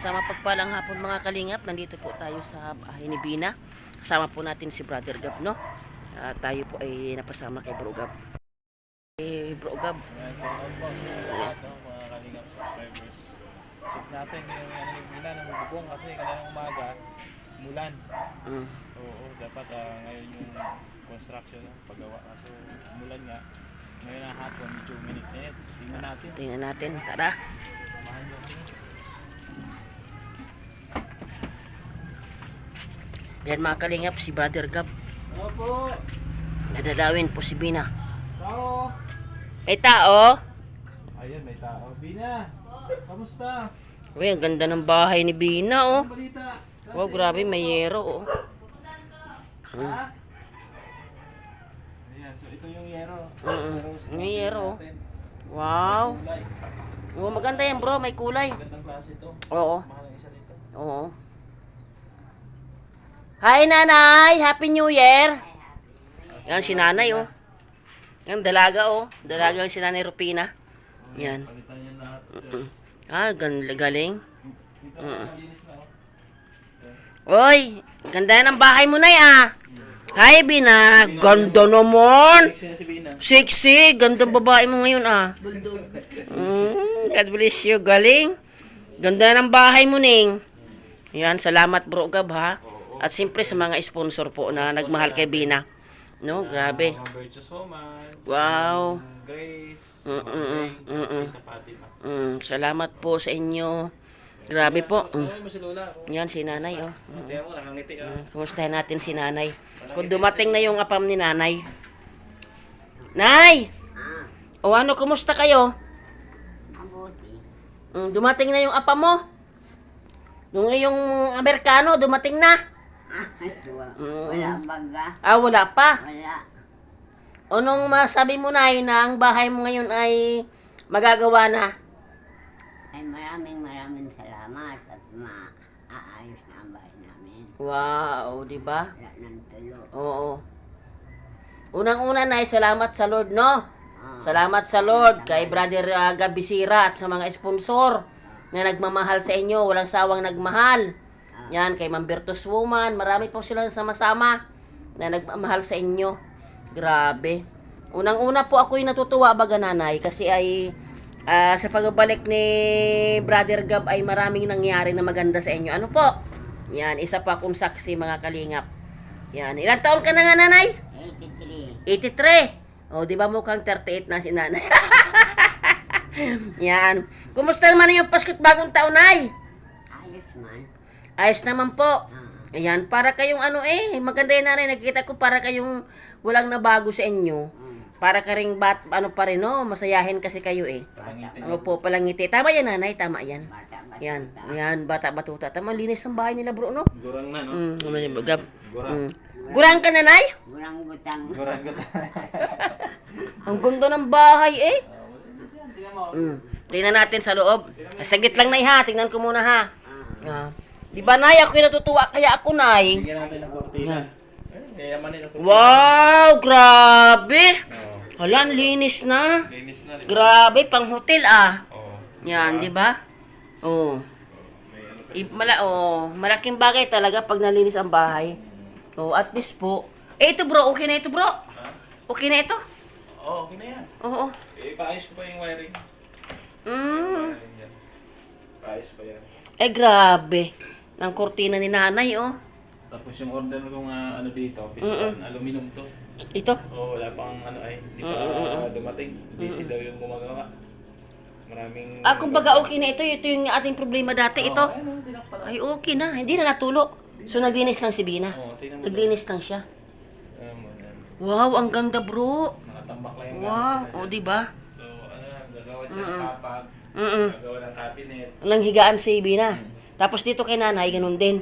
Sa mapagpalang hapon mga kalingap, nandito po tayo sa bahay ni Bina. Kasama po natin si Brother Gab, no? Tayo po ay napasama kay Bro Gab. Bro Gab. Mga kalingap subscribers. Check natin yung ni Bina ng bubong kasi kanilang umaga mulan. Oo, dapat ngayon yung construction paggawa. So mulan nga. Ngayon ang hapon, 2 minutes na yun. Tingnan natin, tara. Samahan nyo kami. Yan mga kalingap, si Brother Gab. Hello po! Nadalawin po si Bina. Tao! May tao? Ayun, may tao. Bina! Kamusta? Uy, ang ganda ng bahay ni Bina, oh. Ang balita? Wow, grabe, may yero, oh. Ha? Ayan, so ito yung yero. May yero, oh. Wow. Kulay. Oh, maganda yan, bro, may kulay. Magandang klase ito. Oo. Mahal ang isa dito. Oo. Hi, Nanay! Happy New Year! Yan, si Nanay, oh. Yan, dalaga, oh. Dalaga si Nanay Rupina. Yan. Palitan yan lahat. Galing. Dito malinis na, oh. Oy, ganda yan ang bahay mo, Nay, ah. Hi, Bina. Ganda naman. Sexy na si Bina. Sexy. Gandang babae mo ngayon, ah. God bless you. Galing. Ganda ng bahay mo, Ning. Yan, salamat, Bro Gab, ha. At siyempre sa mga sponsor po na nagmahal kay Bina. No, grabe. Mga Virtuous Woman. Wow. Grace. Fatima. Salamat po sa inyo. Grabe po. Ay, mo si Lola. Yan, si Nanay, oh. Tiyan mo, nakangiti, ah. Kumustahin natin si Nanay. Kung dumating na yung apam ni Nanay. Nay! O ano, kumusta kayo? Mabuti. Dumating na yung apam mo? Yung iyong Amerikano, dumating na? Wala baga. Wala pa. Wala. Anong masabi mo, Nay, na ang bahay mo ngayon ay magagawa na? Ay maraming salamat at maaayos na ang bahay namin. Wow, di ba? Wala nang tulo. Oo. Unang-una, Nay, salamat sa Lord, no? Ah. Salamat sa Lord, kay Brother Gabisira at sa mga sponsor na nagmamahal sa inyo, walang sawang nagmahal. Yan, kay Ma'am Virtuous Woman, marami po silang sama-sama na nagmamahal sa inyo. Grabe. Unang-una po ako'y natutuwa, baga, Nanay, kasi ay sa pagbabalik ni Brother Gab ay maraming nangyari na maganda sa inyo. Ano po? Yan, isa pa akong saksi, mga kalingap. Yan, ilang taon ka na nga, Nanay? 83. 83. O, di ba mukhang 38 na si Nanay? Yan. Kumusta naman yung Pasko't Bagong Taon, Nay? Ayos man. Ayos naman po. Ah. Ayan, para kayong maganda yan, Nanay. Nakikita ko para kayong walang nabago sa inyo. Para ka ring ano pa rin, no? Masayahin kasi kayo, eh. Palangiti. Ano po, palangiti. Tama yan, Nanay. Tama yan. Bata. Yan. Yan, bata-batuta. Tama, linis ng bahay nila, bro, no? Gurang na, no? Gab. Gurang. Gurang ka, Nanay? Gurang gutang. Gurang ka. Ang ganda ng bahay, eh. Tingnan mo. Tingnan natin sa loob. Saglit lang, Nay, ha. Tingnan ko muna, ha. Di ba, Nay? Ako'y natutuwa. Kaya ako, Nay. Bigyan natin ng kortina. Yayamanin ang kortina. Wow! Grabe! Oo. Hala, ang linis na. Linis na, di ba? Grabe, pang hotel, ah. Oo. Yan, di ba? Oh. Malaking bagay talaga pag nalinis ang bahay. Oh, at least po. Ito, bro. Okay na ito, bro. Ha? Okay na ito. Oo, okay na yan. Oo. Paayos ko pa yung wiring. Wiring yan. Paayos pa yan. Grabe. Ang kortina ni Nanay, oh. Tapos yung order kong ano dito, aluminum to. Ito. Oo, wala pang hindi pa dumating. Busy daw yung gumagawa. Maraming... Kumbaga okay na ito. Ito yung ating problema dati. Ito. Ayun, tinakpan. Ay, okay na. Hindi na natulo. So, naglinis lang si Bina. Oo, tingnan mo. Naglinis lang siya. Yan. Wow, ang ganda, bro. Nakatambak lang yung Wow. gamit O, nila. di ba? So, gagawa siya ng kapag, Mm-mm. gagawa ng cabinet. Nang higaan si Bina. Tapos dito kay Nanay, ganun din.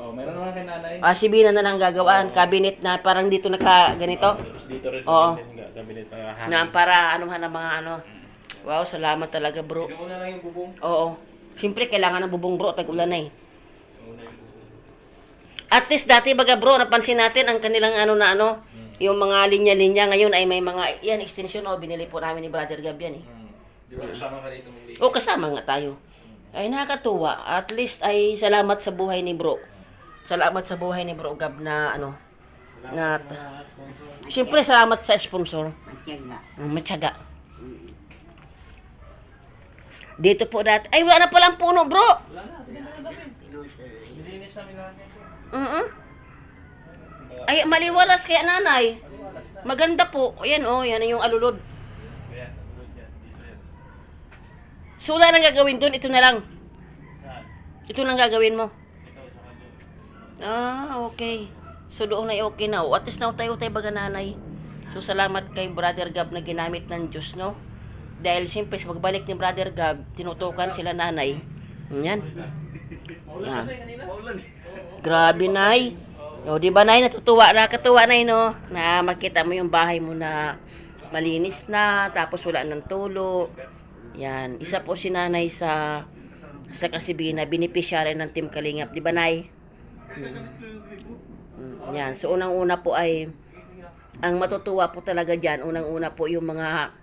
Oh, meron naman kay nanay. Si Bina na lang gagawaan. Cabinet na parang dito ganito. Tapos dito rin Oo. yung cabinet na hangin. Na para mga ano. Wow, salamat talaga, bro. Inuuna lang yung bubong. Oo. Siyempre, kailangan ng bubong, bro. Tag-ulan na, eh. Inuuna yung bubong. At least dati, baga, bro, napansin natin ang kanilang yung mga linya-linya ngayon ay may mga, yan, extension, binili po namin ni Brother Gab yan, eh. Di ba kasama ka dito muli? O, kasama nga tayo. Ay, nakakatuwa. At least ay salamat sa buhay ni bro. Salamat sa buhay ni bro Gab na ano. Na, Mga sponsor. siyempre salamat sa sponsor. Matyaga. Matyaga. Dito po dati. Ay, wala na palang puno bro. Wala na, tingnan na namin. Nilinis namin lahat nito. Ay, maliwalas kaya nanay. Maliwalas na. Maganda po. Ayan oh, yan yung alulod. Kaya, tulad yan. Dito yan. So, wala nang gagawin doon. Ito na lang. Saan? Ito lang gagawin mo. Ito, saka doon. Ah, okay. So, doon na okay na. At least na tayo baga nanay. So, salamat kay Brother Gab na ginamit ng Diyos, no? Dahil siyempre, sa pagbalik ni Brother Gab, tinutukan sila nanay. Yan. Yan. Grabe, nay. O, di ba, nay? Natutuwa. Nakatuwa, nay, no? Na makita mo yung bahay mo na malinis na, tapos wala ng tulo. Yan. Isa po si nanay sa Kasibina, binipisyari ng Team Kalingap. Di ba, nay? Yan. So, unang-una po ay, ang matutuwa po talaga dyan, unang-una po yung mga,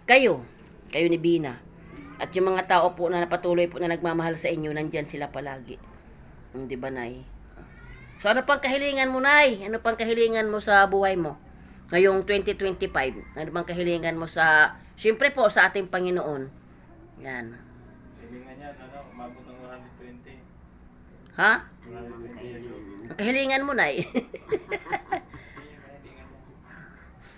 kayo ni Bina. At yung mga tao po na patuloy po na nagmamahal sa inyo, nandyan sila palagi. Di ba, nay? So, ano pang kahilingan mo, nay? Ano pang kahilingan mo sa buhay mo? Ngayong 2025, ano bang kahilingan mo sa, siyempre po, sa ating Panginoon? Yan. Hilingan yan, umabot ng 120. Ha? 120 years old. Ang kahilingan mo, nay?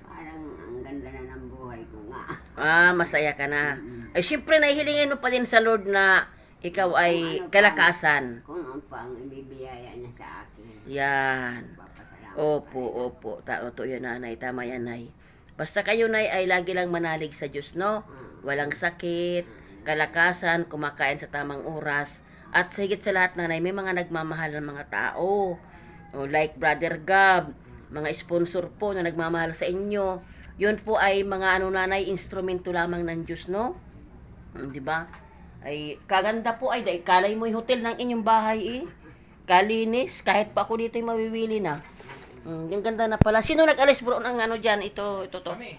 Parang ang ganda na ng buhay ko nga. Masaya ka na. Ay, siyempre, nahihilingan mo pa din sa Lord na ikaw ay kalakasan. Kung ano pa ang ibibiyaya niya sa akin. Yan. Papasalamat. Opo. Totoo yun, nanay. Tama yan, nay. Basta kayo, nay, ay lagi lang manalig sa Diyos, no? Walang sakit, kalakasan, kumakain sa tamang oras. At sa higit sa lahat, nanay, may mga nagmamahal ng mga tao. Like Brother Gab, mga sponsor po na nagmamahal sa inyo. Yun po ay mga nanay, instrumento lamang ng Diyos, no? Di ba? Ay, kaganda po ay, kalay mo yung hotel ng inyong bahay, eh. Kalinis, kahit pa ako dito yung mawiwili na. Yung ganda na pala. Sino nag-alis bro ng ano dyan? Ito to. Kami.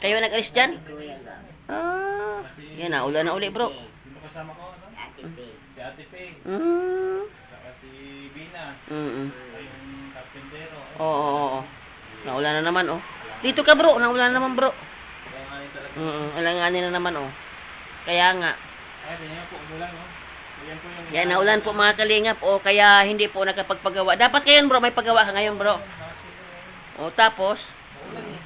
Kayo nag-alis dyan? Kuya Gab. Yan na, ulan na uli bro. Sino kasama ko, ano? Ate Peg. Si Ate Peg. Saka si Bina. Saka yung Carpintero. Oo. Naulan na naman, oh. Dito ka bro, naulan na naman bro. Kaya nga yun talaga. Alanganin na naman, oh. Kaya nga. Ay, ganyan po, umulan, no? Yan po yung... Yan, naulan po mga kalingap, o kaya hindi po nakapagpagawa. Dapat ngayon bro, may pagawa ka ngayon bro. O tapos, Umulan eh.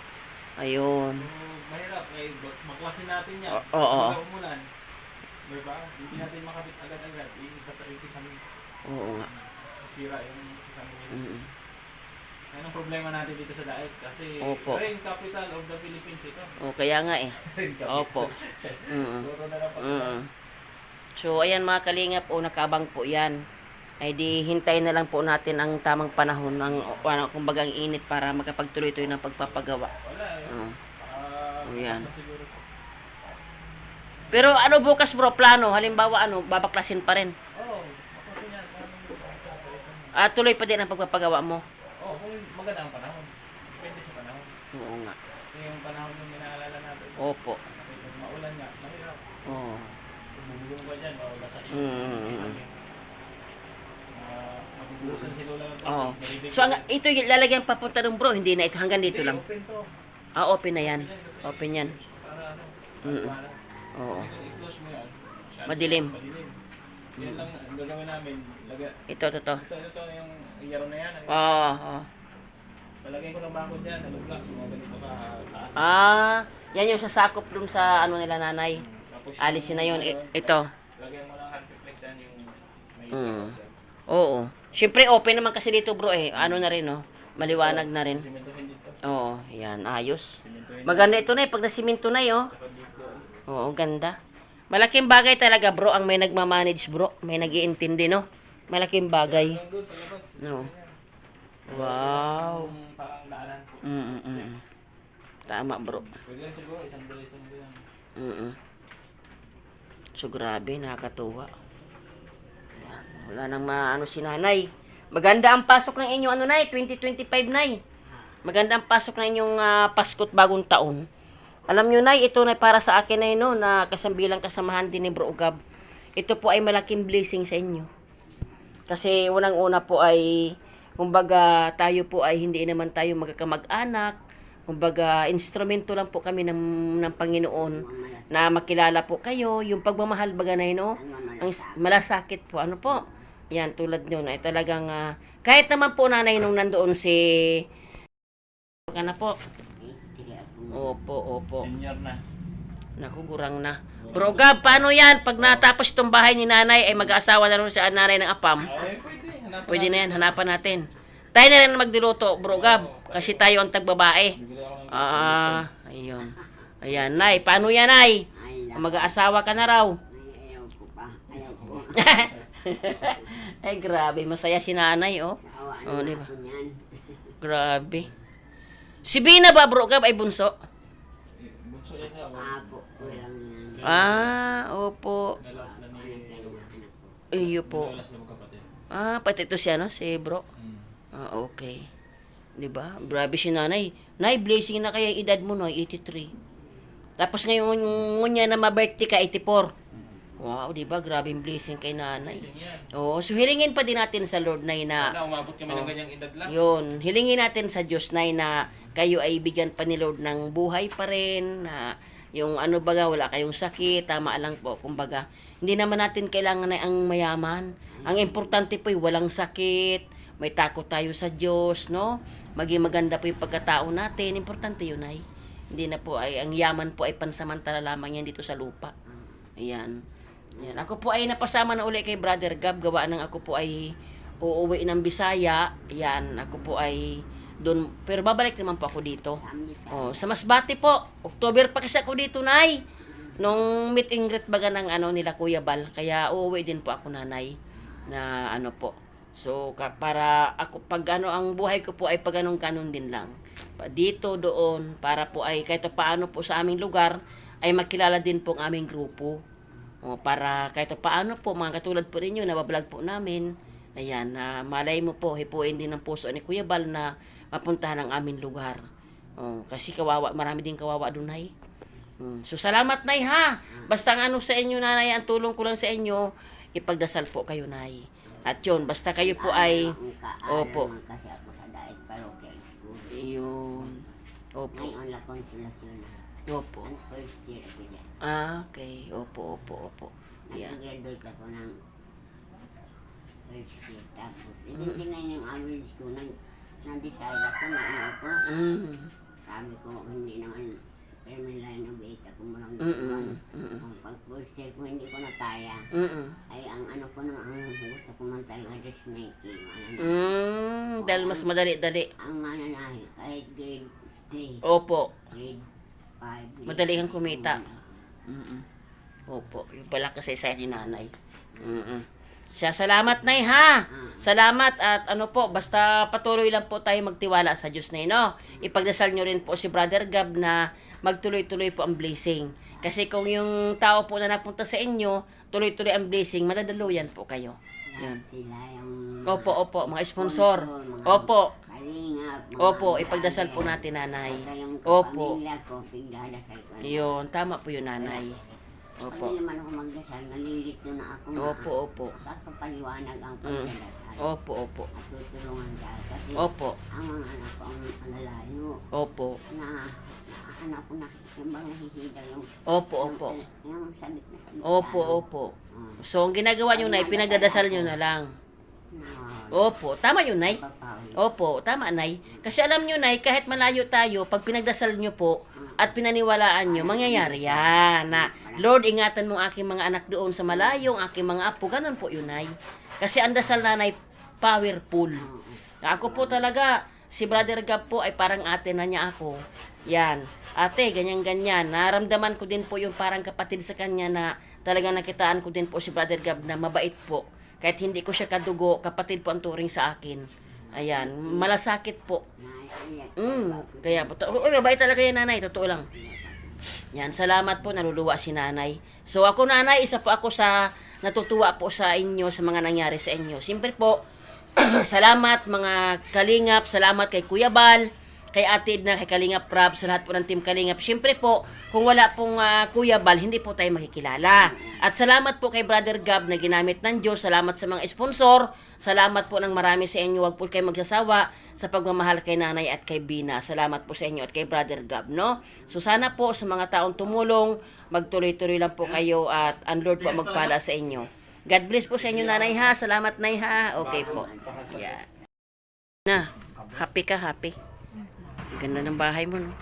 ayun. So, mahirap. Eh, maklasin natin yan. Oo. Pag umulan, diba? Hindi natin makabit agad-agad. Basta yung isang Oo nga. sisira yung isang Mm. Yan ang problema natin dito sa Daet. Kasi Opo. rain capital of the Philippines ito. O kaya nga eh. Rain capital. Opo. Puro na lang pag- So, ayan mga kalingap, o nakabang po yan. Ay di hintayin na lang po natin ang tamang panahon ng kumbaga ang init para makapagtuloy-tuloy ng pagpapagawa. Wala eh. Ayan. basta siguro po. Pero ano bukas bro, plano? Halimbawa babaklasin pa rin. Oo. Kasi yan. Paano Tuloy pa din ang pagpapagawa mo. Oo, kung maganda ang panahon. Depende sa panahon. Oo nga. Kasi yung panahon yung minaalala natin. Opo. Kasi kung maulan nga, mahirap. Oo. Kung bubulong ka dyan, mawala sa iyo. Magugusan si Lola ng Oo. tubig. So ito yung lalagyan papunta ng bro, hindi na ito hanggang dito lang. Open to. Open na yan. Open yan. Para ano? Mm. Para. Oo. I-close mo yan. Madilim. Madilim. Yan lang ang gagawin namin. Ito. Ito yung yaro na yan. Oo. Palagay ko ng bako dyan. Ano blocks, mga ganito ka taas. Yan yung sasakop dun sa nila nanay. Tapos Alisin na yun. Ito. lagyan mo ng hardflex yan yung may Oo. Siyempre open naman kasi dito bro eh. Ano na rin oh. Maliwanag na rin. simentohin dito. Oo. Yan. Ayos. Simentohin Maganda ito na eh. Pag nasimento na oh. dapat dito. Oo. Ganda. Malaking bagay talaga bro ang may nagmamanage bro. May nag-iintindi no. Malaking bagay. Ang good, palabas. No. Wow. Yung parang daanan po. Tama bro. Pwede lang siguro, isang diretso mo yan. So grabe, nakakatuwa. Yan. Wala nang maano si nanay. Maganda ang pasok ng inyong nay, 2025 nay. Maganda ang pasok ng inyong Pasko't Bagong Taon. Alam nyo nay, ito na para sa akin na no, na kasambilang kasamahan din ni Bro Gab. ito po ay malaking blessing sa inyo. Kasi unang-una po ay, kumbaga, tayo po ay hindi naman tayo magkakamag-anak. Kumbaga, instrumento lang po kami ng Panginoon na makilala po kayo. Yung pagmamahal baga na yun, no? Ang malasakit po. Ano po? Yan, tulad nyo na talagang, kahit naman po nanay nung nandoon si, ka na po. Opo. Senior na. Naku, gurang na. Bro Gab, paano yan? Pag natapos itong bahay ni nanay, ay mag-aasawa na rin sa nanay ng apam. Ay, pwede. Hanapin Pwede na natin. yan, hanapan natin. Tayo na rin magdiluto, Bro Gab. Kasi tayo ang tagbabae. Bibili ako ng Ayun. Ayan, Nay. Paano yan, Nay? Ay, Mag-aasawa ka na raw. ayaw ko pa. Ayaw ko. Ay, grabe. Masaya si nanay, oh. Awa Oh, na diba? ako niyan. Grabe. Si Bina ba, Bro Gab, ay bunso? bunso yan siya. Apo ko lang yan. Opo. Nalas na ni... Anak ko. Iyo po. Nalas na magkapatid. Pati ito siya, no? Si Bro. Okay. Diba? Grabe si nanay. Nay, blessing na kaya yung edad mo, no? 83. Tapos ngayon, ngunya na ma-birthday ka, 84. Wow, diba? Grabing blessing kay nanay. Oo, so hilingin pa din natin sa Lord, Nay, na Sana umabot kami ng ganyang edad lang. yun, hilingin natin sa Diyos, Nay, na kayo ay bigyan pa ni Lord ng buhay pa rin, na yung ano baga, wala kayong sakit, tama lang po, kumbaga, hindi naman natin kailangan na ang mayaman. Ang importante po ay walang sakit, may takot tayo sa Diyos, no? Maging maganda po yung pagkatao natin, importante yun, Nay. Hindi na po ay, ang yaman po ay pansamantala lamang yan dito sa lupa. Ayan. Yan. Ako po ay napasama na uli kay Brother Gab. Gawa ng ako po ay uuwi ng Bisaya. Yan. Ako po ay doon. Pero babalik naman po ako dito. Oh, sa Masbate po. October pa kasi ako dito, Nay. Nung meet and greet baga ng nila Kuya Bal. Kaya uuwi din po ako, nanay. Na ano po. So, para ako, pag ang buhay ko po ay pag kanon din lang. Dito, doon. Para po ay kahit paano po sa aming lugar ay makilala din po ang aming grupo. O, para kahit paano po, mga katulad po ninyo, nabablog po namin. Ayan, malay mo po, hipuin din ng puso ni Kuya Bal na mapuntahan ang aming lugar. O, kasi kawawa, marami din kawawa doon, Nay. So, salamat, Nay, ha? Basta ang sa inyo, Nanay, ang tulong ko lang sa inyo, ipagdasal po kayo, Nay. At yun, basta kayo po ay... Opo. Kasi ako sa Daet Parochial School. Yun. Opo. Ngayon lang konsolasyon na. Opo. Ang first year ko dyan. Okay. Opo. Yan. Nag-graduate ako ng first year. Tapos, itintinay yung average ko. Nag-decide ako na ano ako. Sabi ko, hindi naman permanent line of 8 ako mo lang dito. Pag first year ko, hindi ko na kaya. Ay, ang ano ko na, ang gusto ko man talaga dressmaking. Dahil mas madali-dali. Ang mananahi, kahit grade 3, Opo. grade 5. Madali kang kumita. Opo. Yung pala kasi sa ni nanay. Siya, salamat, Nay, ha? Salamat at ano po, basta patuloy lang po tayo magtiwala sa Diyos, Nay, no? Ipagdasal nyo rin po si Brother Gab na magtuloy-tuloy po ang blessing. Kasi kung yung tao po na napunta sa inyo, tuloy-tuloy ang blessing, madadaluyan po kayo. Yan. Sila yung... Opo, mga sponsor. Opo. Kalingap. Opo, ipagdasal po natin, Nanay. Opo. Pamilya ko, pigdadasal ko. Yun, tama po yun, Nanay. Pag Opo. hindi naman ako magdasal, nalilito na ako na. Opo. Kapapaliwanag ang pagdadasal. Opo. At tutulungan ka. Kasi Opo. ang mga anak ko ang alalayo. Opo. Na anak ko na, kumbaga nahihida yung... Opo. Yung sabit na sabit. Opo. So, ang ginagawa nyo, Nay, pinagdadasal nyo na lang. Opo, tama yun, Nay. Opo, tama, Nay. Kasi alam nyo, Nay, kahit malayo tayo, pag pinagdasal nyo po at pinaniwalaan nyo, mangyayari yan. Na, Lord, ingatan mo aking mga anak doon sa malayo, ang aking mga apo. Ganun po yun, Nay. Kasi ang dasal, Nanay, powerful. Ako po talaga, si Brother Gab po ay parang ate na niya ako. Yan. Ate, ganyan-ganyan. Naramdaman ko din po yung parang kapatid sa kanya na talagang nakitaan ko din po si Brother Gab na mabait po. Kahit hindi ko siya kadugo, kapatid po ang turing sa akin. Ayan, malasakit po. Kaya po, mabait talaga yan, Nanay, totoo lang. Yan, salamat po, naluluwa si Nanay. So ako, Nanay, isa po ako sa natutuwa po sa inyo, sa mga nangyari sa inyo. Siyempre po, salamat mga kalingap, salamat kay Kuya Bal, kay Ate Edna, kay Kalingap Rab, sa lahat po ng Team Kalingap. Siyempre po, kung wala pong Kuya Bal, hindi po tayo makikilala. At salamat po kay Brother Gab na ginamit ng Diyos. Salamat sa mga sponsor. Salamat po ng marami sa inyo. Huwag po kayo magsasawa sa pagmamahal kay Nanay at kay Bina. Salamat po sa inyo at kay Brother Gab, no? So sana po sa mga taong tumulong, magtuloy-tuloy lang po kayo at ang Lord po magpala sa inyo. God bless po sa inyo, Nanay, ha? Salamat, Nay, ha? Okay po. Yeah. Na, happy ka, happy. Ganda ng bahay mo, no?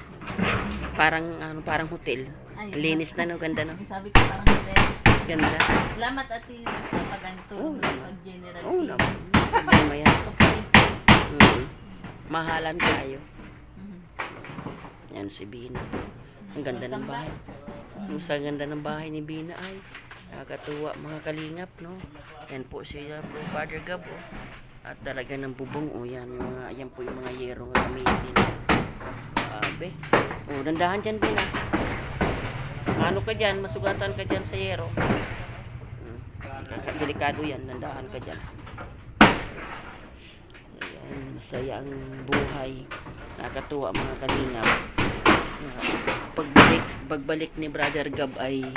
Parang hotel. Ay, Linis na, no? Ganda, no? Sabi ko parang hotel. Ganda. Salamat ate sa pag-ganto. Pag-general. Oo naman. Problema yan. Mahalan tayo. Yan si Bina. Ang ganda ng bahay. Ang ganda ng bahay ni Bina ay nakakatuwa, mga kalingap, no? Yan po siya po, Father Gab, oh. At talaga ng bubong, oh, yan po yung mga yero ng gamitin. Abe. Oh, dandahan dyan, Bina. Ano ka dyan? Masugatan ka dyan sa yero. Delikado yan. Dandahan ka dyan. Ayan, masaya ang buhay. Nakakatuwa, mga kalingap. Pagbalik ni Brother Gab ay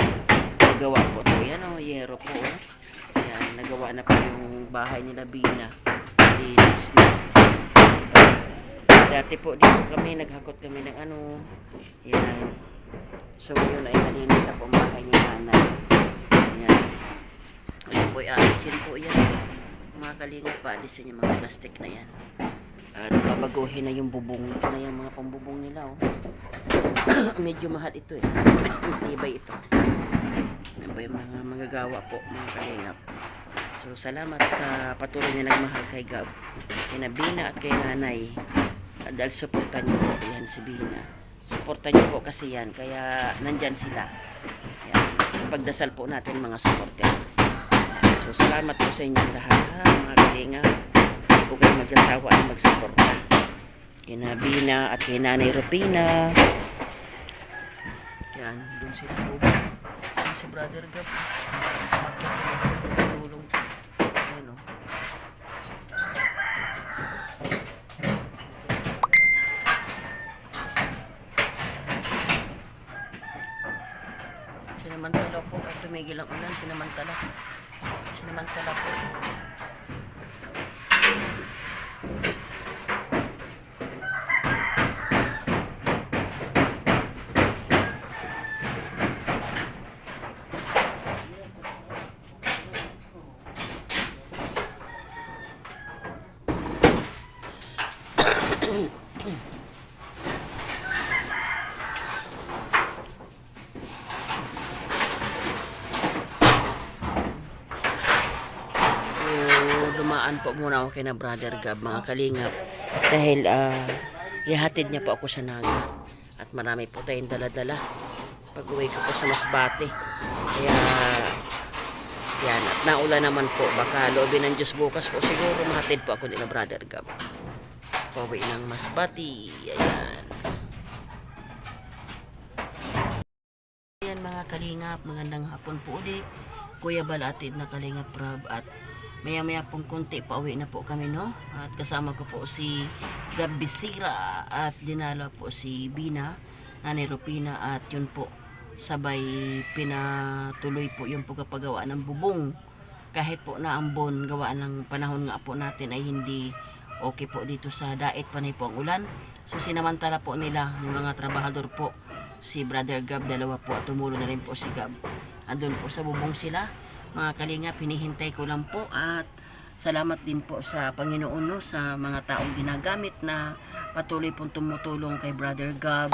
nagawa po ito. Yan, oh, yero po. Ayan, nagawa na po yung bahay nila Bina. Linis na. Dati po dito kami, naghakot kami ng ano. Yan. So, yun ay nalinis na po ang bahay ni Nanay. Yan. Ayan po, aalisin po yan. Mga kalingap, paalisin yung mga plastic na yan. At babaguhin na yung bubong. Ito na yung mga pambubong nila, oh. Medyo mahal ito, eh. Tibay ito. Yan po yung mga magagawa po, mga kalingap. So, salamat sa patuloy na nagmahal kay Gab, kay Bina at kay Nanay. Dahil supportan niyo po yan si Bina. Supportan niyo po kasi yan, kaya nandyan sila. Yan. Pagdasal po natin mga supporter. So, salamat po sa inyong lahat, ha, mga kalingap. Hindi po kayo magsasawa at magsuporta. Kay Bina at kay Nanay Rupina. Yan, doon sila po. Doon si Brother Gab. Tulong. Ayan, oh. Sinamantala po. At tumigil ang ulan. Sinamantala po. Dumaan po muna ako kay na Brother Gab, mga kalingap, dahil ihatid niya po ako sa Naga at marami po tayong dala-dala pag uwi ko po sa Masbate. Kaya yan, at naulan naman po, baka loobin ng Diyos bukas po siguro mahatid po ako nila Brother Gab pauwi ng Masbate. Ayan mga kalingap, magandang hapon po ulit. Kuya Balatid na Kalingap Rab, at maya-maya pong konti, pauwi na po kami, no? At kasama ko po si Gab Bisira at dinala po si Bina, Nanay Rupina, at yun po, sabay pinatuloy po yung pagpagawa ng bubong. Kahit po naambon, gawa ng panahon nga po natin ay hindi okay po dito sa Dait, panay po ang ulan. So sinamantala po nila ng mga trabahador po, si Brother Gab, dalawa po, at tumulong na rin po si Gab. Andun po sa bubong sila. Mga kalingap, hinihintay ko lang po, at salamat din po sa Panginoon, no, sa mga taong ginagamit na patuloy pong tumutulong kay Brother Gab,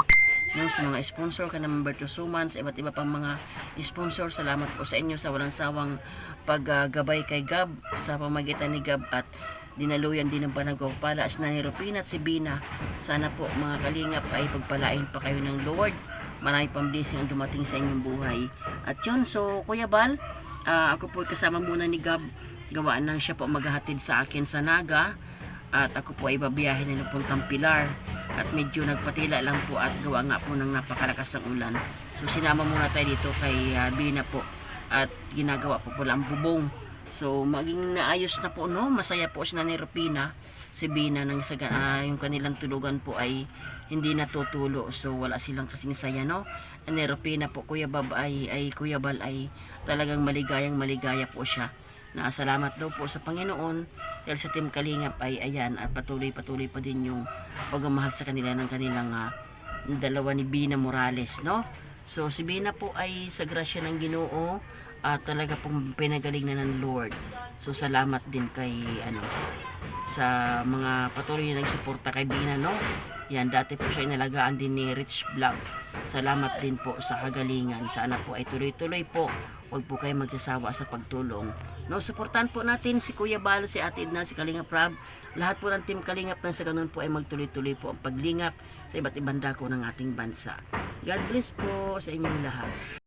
no, sa mga sponsor, kay Humberto Suman, sa iba't iba pang mga sponsor. Salamat po sa inyo sa walang sawang paggabay kay Gab, sa pamagitan ni Gab, at dinaluyan din ng panagpapala si Nanay Rupina at si Bina. Sana po mga kalingap ay pagpalain pa kayo ng Lord. Marami pang blessing ang dumating sa inyong buhay. At yun, so Kuya Bal, ako po kasama muna ni Gab, gawaan lang siya po maghahatid sa akin sa Naga, at ako po ay babiyahin na puntang Pilar, at medyo nagpatila lang po at gawa nga po ng napakalakas ng ulan. So sinama muna tayo dito kay Bina po, at ginagawa po pala ang bubong. So, maging naayos na po, no? Masaya po si Nanay Rupina, si Bina, yung kanilang tulugan po ay hindi natutulo. So, wala silang kasing saya, no? Nanay Rupina po, Kuya Bab Kuya Bal ay talagang maligaya po siya. Salamat daw po sa Panginoon dahil sa Team Kalingap ay ayan at patuloy pa din yung pagmamahal sa kanila ng kanilang dalawa ni Bina Morales, no? So si Bina po ay sa grasya ng Ginoo at talaga pong pinagaling na ng Lord. So salamat din kay sa mga patuloy na nagsuporta kay Bina, no? Yan, dati po siya inalagaan din ni Rich Vlog. Salamat din po sa kagalingan. Sana po ay tuloy-tuloy po. Huwag po kayo magsasawa sa pagtulong. No, suportahan po natin si Kuya Bal, si Ate Edna, si Kalingap Rab. Lahat po ng Team Kalingap na sa ganun po ay magtuloy-tuloy po ang paglingap sa iba't ibang dako ng ating bansa. God bless po sa inyong lahat.